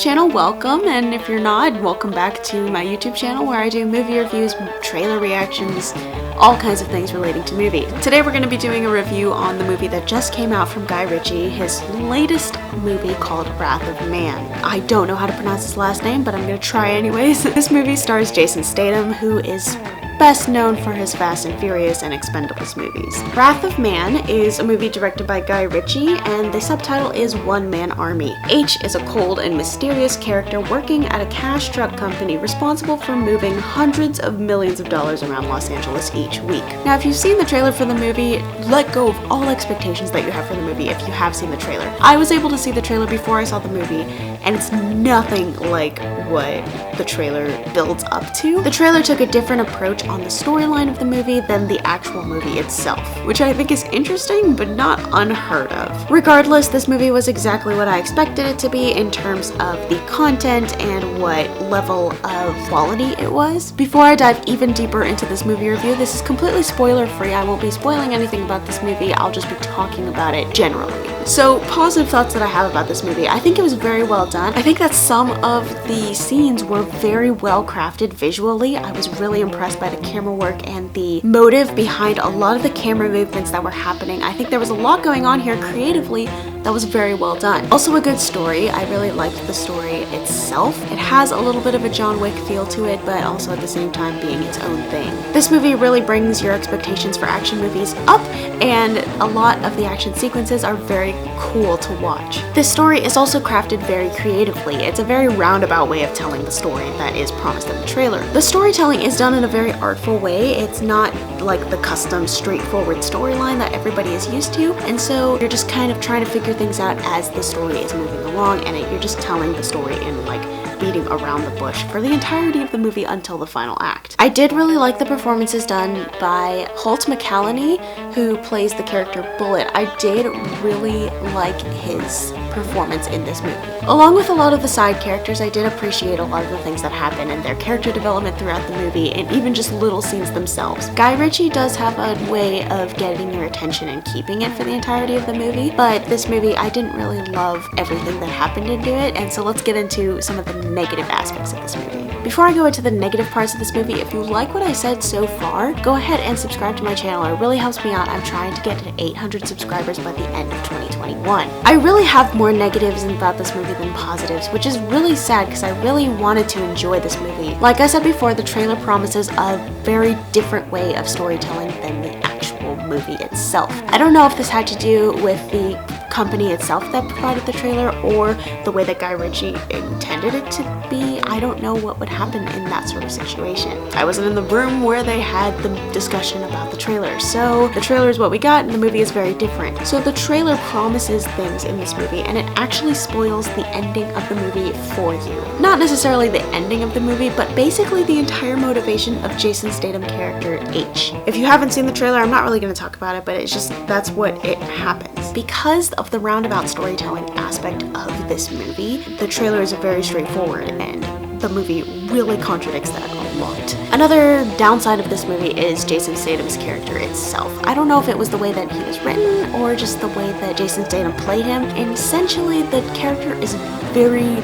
channel, welcome, and if you're not, welcome back to my YouTube channel where I do movie reviews, trailer reactions, all kinds of things relating to movie. Today we're going to be doing a review on the movie that just came out from Guy Ritchie, his latest movie called Wrath of Man. I don't know how to pronounce his last name, but I'm going to try anyways. This movie stars Jason Statham, who is best known for his Fast and Furious and Expendables movies. Wrath of Man is a movie directed by Guy Ritchie, and the subtitle is One Man Army. H is a cold and mysterious character working at a cash truck company responsible for moving hundreds of millions of dollars around Los Angeles each week. Now, if you've seen the trailer for the movie, let go of all expectations that you have for the movie if you have seen the trailer. I was able to see the trailer before I saw the movie, and it's nothing like what the trailer builds up to. The trailer took a different approach on the storyline of the movie than the actual movie itself, which I think is interesting but not unheard of. Regardless, this movie was exactly what I expected it to be in terms of the content and what level of quality it was. Before I dive even deeper into this movie review, this is completely spoiler free. I won't be spoiling anything about this movie, I'll just be talking about it generally. So, positive thoughts that I have about this movie. I think it was very well done. I think that some of the scenes were very well crafted visually. I was really impressed by the camera work and the motive behind a lot of the camera movements that were happening. I think there was a lot going on here creatively that was very well done. Also a good story. I really liked the story itself. It has a little bit of a John Wick feel to it, but also at the same time being its own thing. This movie really brings your expectations for action movies up, and a lot of the action sequences are very cool to watch. This story is also crafted very creatively. It's a very roundabout way of telling the story that is promised in the trailer. The storytelling is done in a very artful way. It's not like the custom straightforward storyline that everybody is used to, and so you're just kind of trying to figure things out as the story is moving along, and you're just telling the story in like beating around the bush for the entirety of the movie until the final act. I did really like the performances done by Holt McCallany, who plays the character Bullet. I did really like his performance in this movie. Along with a lot of the side characters, I did appreciate a lot of the things that happen and their character development throughout the movie, and even just little scenes themselves. Guy Ritchie does have a way of getting your attention and keeping it for the entirety of the movie, but this movie, I didn't really love everything that happened into it, and so let's get into some of the negative aspects of this movie. Before I go into the negative parts of this movie, if you like what I said so far, go ahead and subscribe to my channel. It really helps me out. I'm trying to get to 800 subscribers by the end of 2021. I really have more negatives about this movie than positives, which is really sad because I really wanted to enjoy this movie. Like I said before, the trailer promises a very different way of storytelling than the actual movie itself. I don't know if this had to do with the company itself that provided the trailer or the way that Guy Ritchie intended it to be. I don't know what would happen in that sort of situation. I wasn't in the room where they had the discussion about the trailer, so the trailer is what we got and the movie is very different. So the trailer promises things in this movie and it actually spoils the ending of the movie for you. Not necessarily the ending of the movie, but basically the entire motivation of Jason Statham character H. If you haven't seen the trailer, I'm not really going to talk about it, but it's just, that's what it happens. Because of the roundabout storytelling aspect of this movie, the trailer is very straightforward and the movie really contradicts that a lot. Another downside of this movie is Jason Statham's character itself. I don't know if it was the way that he was written or just the way that Jason Statham played him. And essentially, the character is very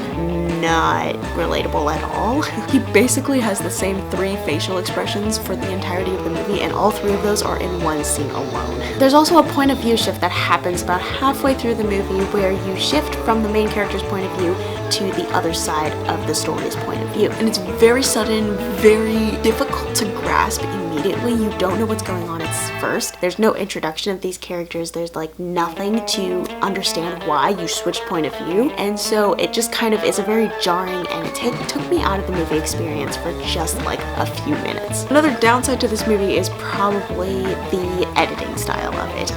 not relatable at all. He basically has the same 3 facial expressions for the entirety of the movie, and all 3 of those are in one scene alone. There's also a point of view shift that happens about halfway through the movie where you shift from the main character's point of view to the other side of the story's point of view. And it's very sudden, very difficult to grasp immediately. You don't know what's going on at first. There's no introduction of these characters. There's like nothing to understand why you switched point of view. And so it just kind of is a very jarring, and it took me out of the movie experience for just like a few minutes. Another downside to this movie is probably the editing style of it.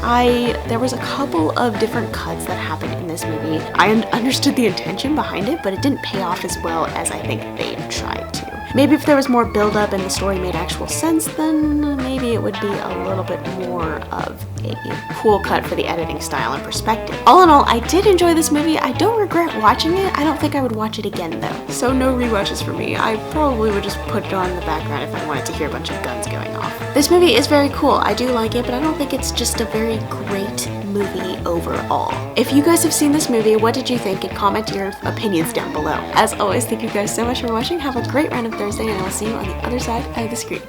There was a couple of different cuts that happened in this movie. I understood the intention behind it, but it didn't pay off as well as I think they tried to. Maybe if there was more build-up and the story made actual sense, then maybe it would be a little bit more of a cool cut for the editing style and perspective. All in all, I did enjoy this movie. I don't regret watching it. I don't think I would watch it again though. So no rewatches for me. I probably would just put it on in the background if I wanted to hear a bunch of guns going off. This movie is very cool. I do like it, but I don't think it's just a very great movie overall. If you guys have seen this movie, what did you think? And comment your opinions down below. As always, thank you guys so much for watching. Have a great run of Thursday, and I will see you on the other side of the screen.